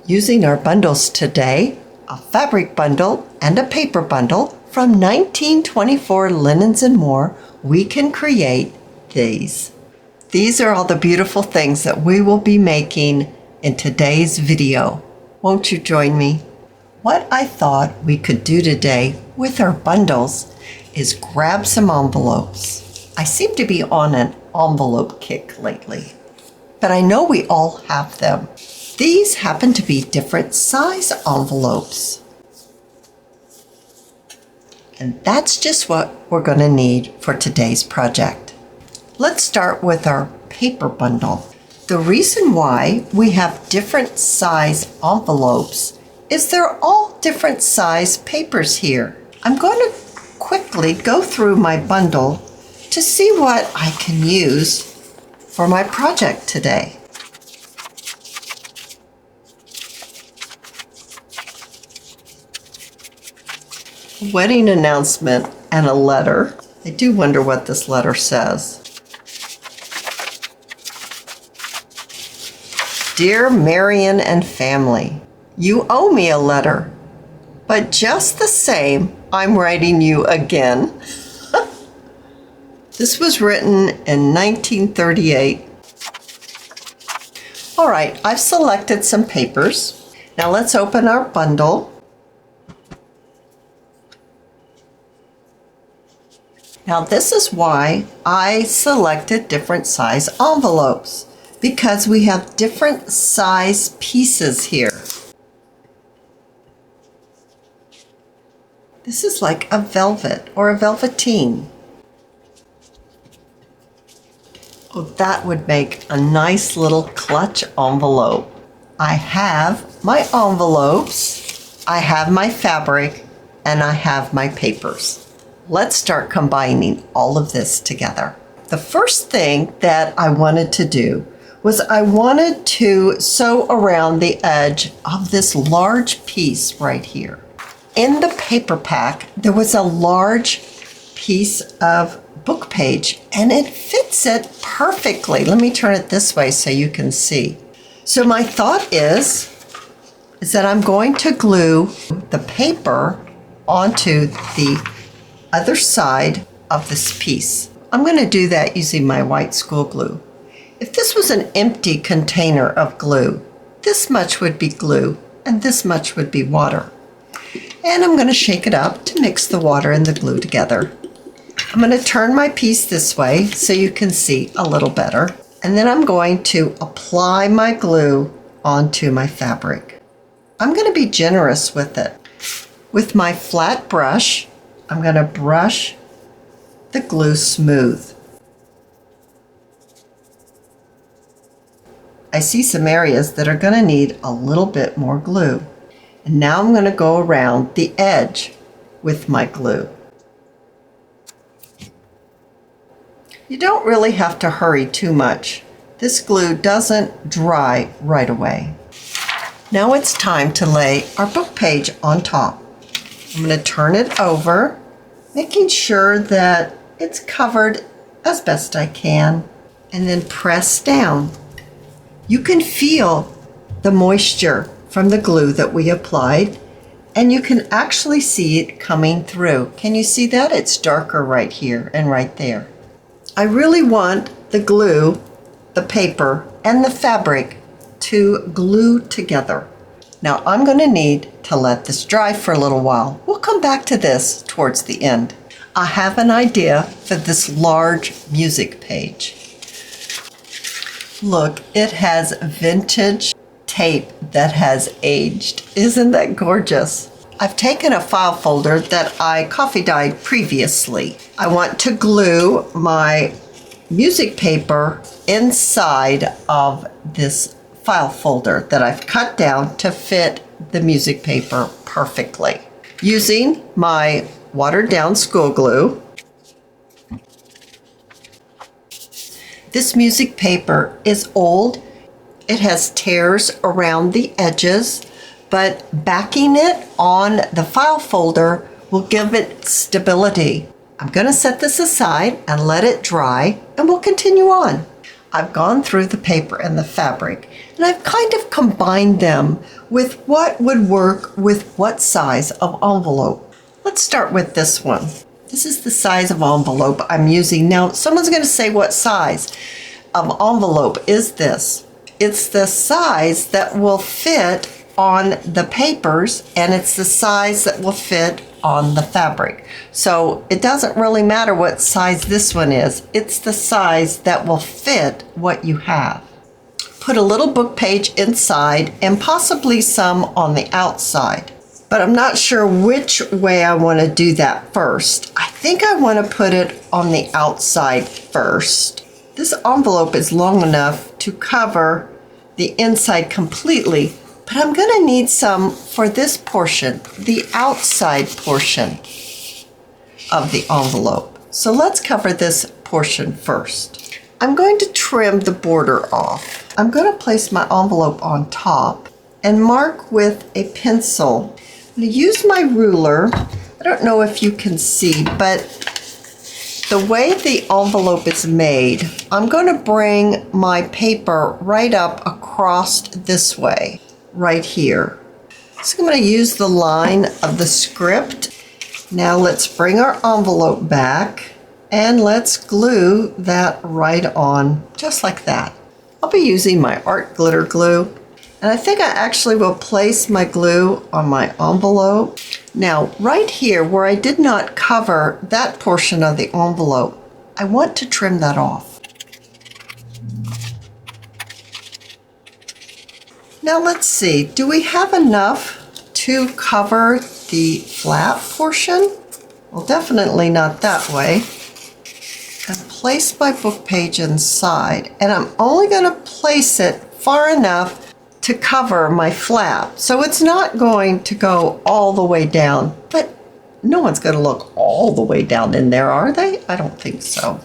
Using our bundles today, a fabric bundle and a paper bundle from 1924 Linens and More, we can create these. These are all the beautiful things that we will be making in today's video. Won't you join me? What I thought we could do today with our bundles is grab some envelopes. I seem to be on an envelope kick lately, but I know we all have them. These happen to be different size envelopes. And that's just what we're going to need for today's project. Let's start with our paper bundle. The reason why we have different size envelopes is they're all different size papers here. I'm going to quickly go through my bundle to see what I can use for my project today. A wedding announcement and a letter. I do wonder what this letter says. Dear Marion and family, you owe me a letter, but just the same, I'm writing you again. This was written in 1938. All right, I've selected some papers. Now let's open our bundle. Now this is why I selected different size envelopes, because we have different size pieces here. This is like a velvet or a velveteen. Oh, that would make a nice little clutch envelope. I have my envelopes, I have my fabric, and I have my papers. Let's start combining all of this together. The first thing that I wanted to do was I wanted to sew around the edge of this large piece right here. In the paper pack, there was a large piece of book page and it fits it perfectly. Let me turn it this way so you can see. So my thought is that I'm going to glue the paper onto the other side of this piece. I'm going to do that using my white school glue. If this was an empty container of glue, this much would be glue and this much would be water. And I'm going to shake it up to mix the water and the glue together. I'm going to turn my piece this way so you can see a little better. And then I'm going to apply my glue onto my fabric. I'm going to be generous with it. With my flat brush, I'm going to brush the glue smooth. I see some areas that are going to need a little bit more glue. And now I'm going to go around the edge with my glue. You don't really have to hurry too much. This glue doesn't dry right away. Now it's time to lay our book page on top. I'm going to turn it over, making sure that it's covered as best I can, and then press down. You can feel the moisture from the glue that we applied, and you can actually see it coming through. Can you see that? It's darker right here and right there. I really want the glue, the paper, and the fabric to glue together. Now I'm going to need to let this dry for a little while. We'll come back to this towards the end. I have an idea for this large music page. Look, it has vintage tape that has aged. Isn't that gorgeous? I've taken a file folder that I coffee dyed previously. I want to glue my music paper inside of this file folder that I've cut down to fit the music paper perfectly. Using my watered down school glue, this music paper is old. It has tears around the edges, but backing it on the file folder will give it stability. I'm going to set this aside and let it dry, and we'll continue on. I've gone through the paper and the fabric, and I've kind of combined them with what would work with what size of envelope. Let's start with this one. This is the size of envelope I'm using. Now, someone's going to say, what size of envelope is this? It's the size that will fit on the papers, and it's the size that will fit on the fabric. So it doesn't really matter what size this one is. It's the size that will fit what you have. Put a little book page inside and possibly some on the outside. But I'm not sure which way I want to do that first. I think I want to put it on the outside first. This envelope is long enough to cover the inside completely, but I'm going to need some for this portion, the outside portion of the envelope. So let's cover this portion first. I'm going to trim the border off. I'm going to place my envelope on top and mark with a pencil. I'm going to use my ruler. I don't know if you can see, but the way the envelope is made, I'm going to bring my paper right up across this way, right here. So I'm going to use the line of the script. Now let's bring our envelope back and let's glue that right on, just like that. I'll be using my art glitter glue, and I think I actually will place my glue on my envelope. Now, right here where I did not cover that portion of the envelope, I want to trim that off. Now let's see, do we have enough to cover the flat portion? Well, definitely not that way. And place my book page inside, and I'm only going to place it far enough to cover my flap. So it's not going to go all the way down, but no one's going to look all the way down in there, are they? I don't think so.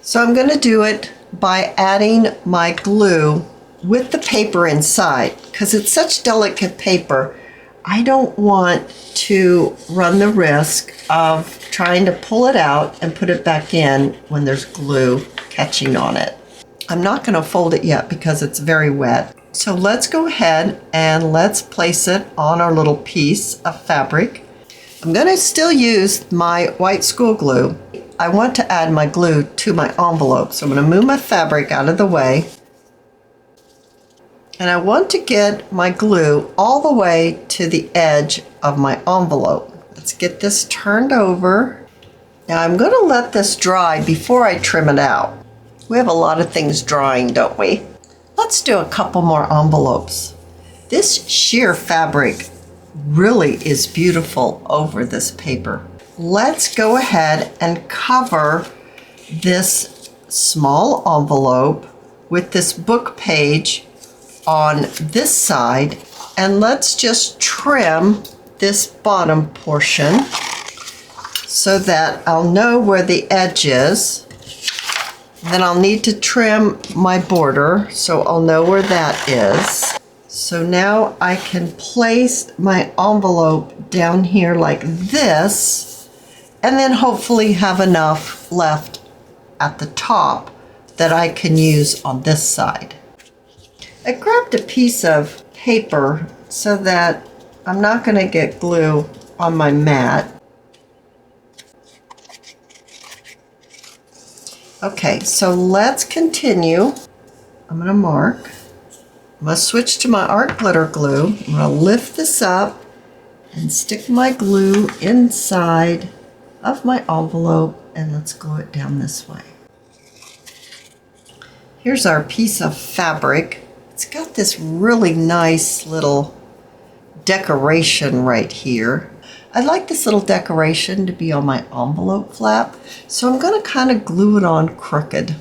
So I'm going to do it by adding my glue with the paper inside, because it's such delicate paper. I don't want to run the risk of trying to pull it out and put it back in when there's glue catching on it. I'm not going to fold it yet because it's very wet. So let's go ahead and let's place it on our little piece of fabric. I'm going to still use my white school glue. I want to add my glue to my envelope. So I'm going to move my fabric out of the way. And I want to get my glue all the way to the edge of my envelope. Let's get this turned over. Now I'm going to let this dry before I trim it out. We have a lot of things drying, don't we? Let's do a couple more envelopes. This sheer fabric really is beautiful over this paper. Let's go ahead and cover this small envelope with this book page on this side, and let's just trim this bottom portion so that I'll know where the edge is. Then I'll need to trim my border, so I'll know where that is. So now I can place my envelope down here like this, and then hopefully have enough left at the top that I can use on this side. I grabbed a piece of paper so that I'm not going to get glue on my mat. Okay, so let's continue. I'm going to mark. I'm going to switch to my art glitter glue. I'm going to lift this up and stick my glue inside of my envelope, and let's glue it down this way. Here's our piece of fabric. It's got this really nice little decoration right here. I'd like this little decoration to be on my envelope flap, so I'm going to kind of glue it on crooked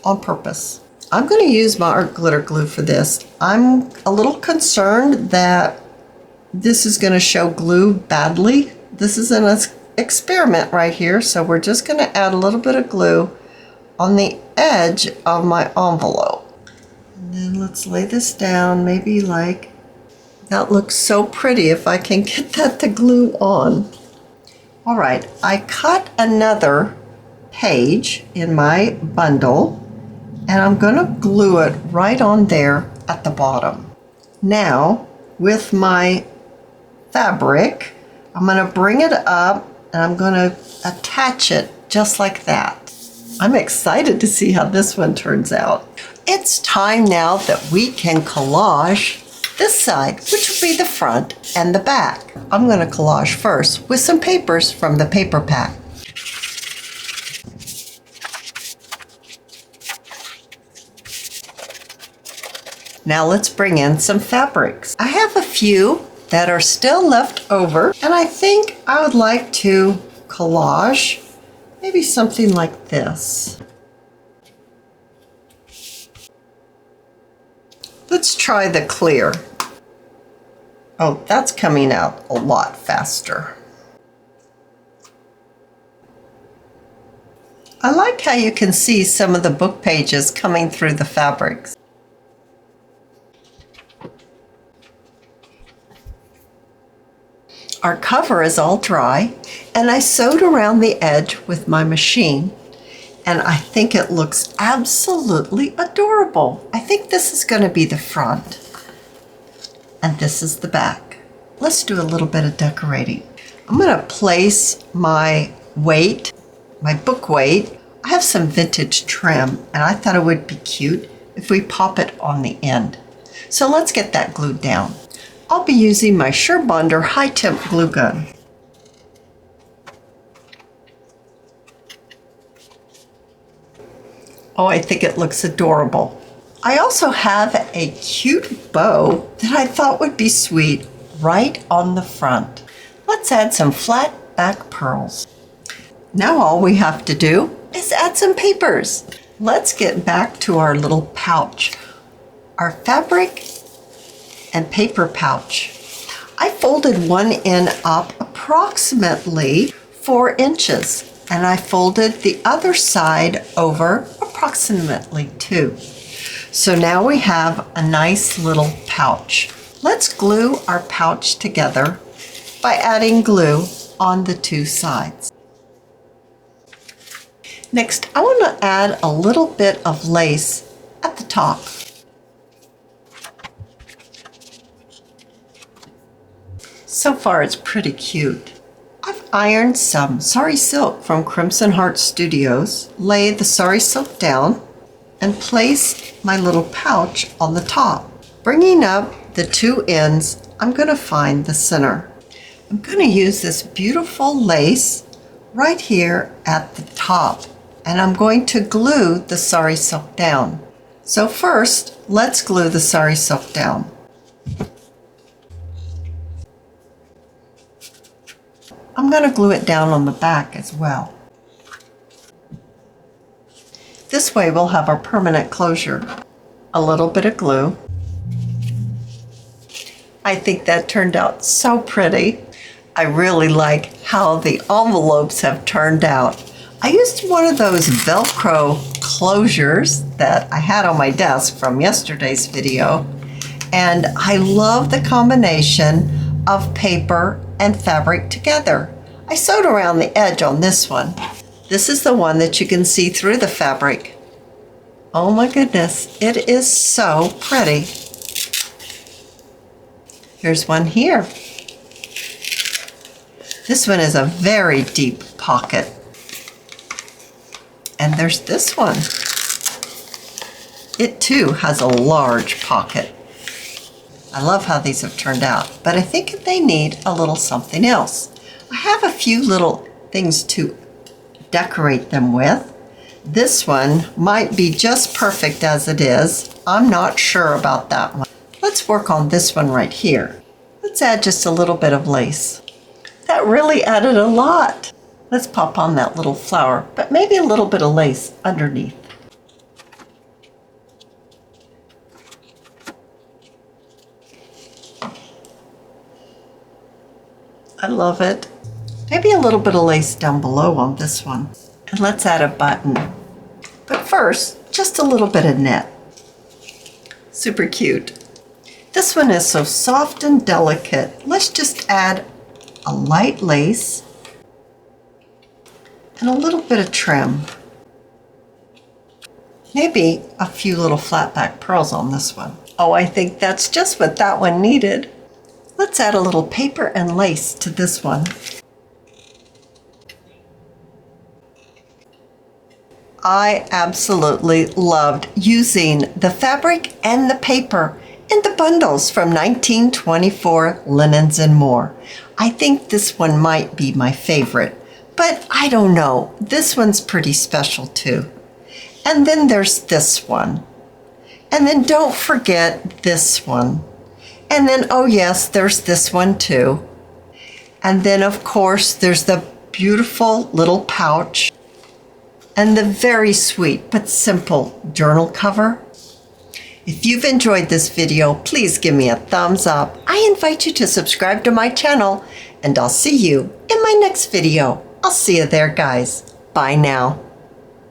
on purpose. I'm going to use my art glitter glue for this. I'm a little concerned that this is going to show glue badly. This is an experiment right here, so we're just going to add a little bit of glue on the edge of my envelope. And then let's lay this down, maybe like, that looks so pretty if I can get that to glue on. All right, I cut another page in my bundle, and I'm going to glue it right on there at the bottom. Now, with my fabric, I'm going to bring it up and I'm going to attach it just like that. I'm excited to see how this one turns out. It's time now that we can collage this side, which will be the front and the back. I'm going to collage first with some papers from the paper pack. Now let's bring in some fabrics. I have a few that are still left over, and I think I would like to collage maybe something like this. Let's try the clear. Oh, that's coming out a lot faster. I like how you can see some of the book pages coming through the fabrics. Our cover is all dry, and I sewed around the edge with my machine, and I think it looks absolutely adorable. I think this is going to be the front, and this is the back. Let's do a little bit of decorating. I'm going to place my weight, my book weight. I have some vintage trim, and I thought it would be cute if we pop it on the end. So let's get that glued down. I'll be using my Surebonder high temp glue gun. Oh, I think it looks adorable. I also have a cute bow that I thought would be sweet right on the front. Let's add some flat back pearls. Now all we have to do is add some papers. Let's get back to our little pouch, our fabric and paper pouch. I folded one end up approximately 4 inches, and I folded the other side over approximately 2. So now we have a nice little pouch. Let's glue our pouch together by adding glue on the 2 sides. Next, I want to add a little bit of lace at the top. So far, it's pretty cute. I've ironed some sari silk from Crimson Heart Studios, lay the sari silk down, and place my little pouch on the top. Bringing up the 2 ends, I'm going to find the center. I'm going to use this beautiful lace right here at the top, and I'm going to glue the sari silk down. So first, let's glue the sari silk down. I'm going to glue it down on the back as well. This way we'll have our permanent closure. A little bit of glue. I think that turned out so pretty. I really like how the envelopes have turned out. I used one of those Velcro closures that I had on my desk from yesterday's video, and I love the combination of paper and fabric together. I sewed around the edge on this one. This is the one that you can see through the fabric. Oh my goodness, it is so pretty. Here's one here. This one is a very deep pocket. And there's this one. It too has a large pocket. I love how these have turned out, but I think they need a little something else. I have a few little things to decorate them with. This one might be just perfect as it is. I'm not sure about that one. Let's work on this one right here. Let's add just a little bit of lace. That really added a lot. Let's pop on that little flower, but maybe a little bit of lace underneath. I love it. Maybe a little bit of lace down below on this one. And let's add a button. But first, just a little bit of net. Super cute. This one is so soft and delicate. Let's just add a light lace and a little bit of trim. Maybe a few little flat back pearls on this one. Oh, I think that's just what that one needed. Let's add a little paper and lace to this one. I absolutely loved using the fabric and the paper in the bundles from 1924 Linens and More. I think this one might be my favorite, but I don't know. This one's pretty special too. And then there's this one. And then don't forget this one. And then, oh yes, there's this one too. And then of course, there's the beautiful little pouch and the very sweet but simple journal cover. If you've enjoyed this video, please give me a thumbs up. I invite you to subscribe to my channel, and I'll see you in my next video. I'll see you there, guys. Bye now.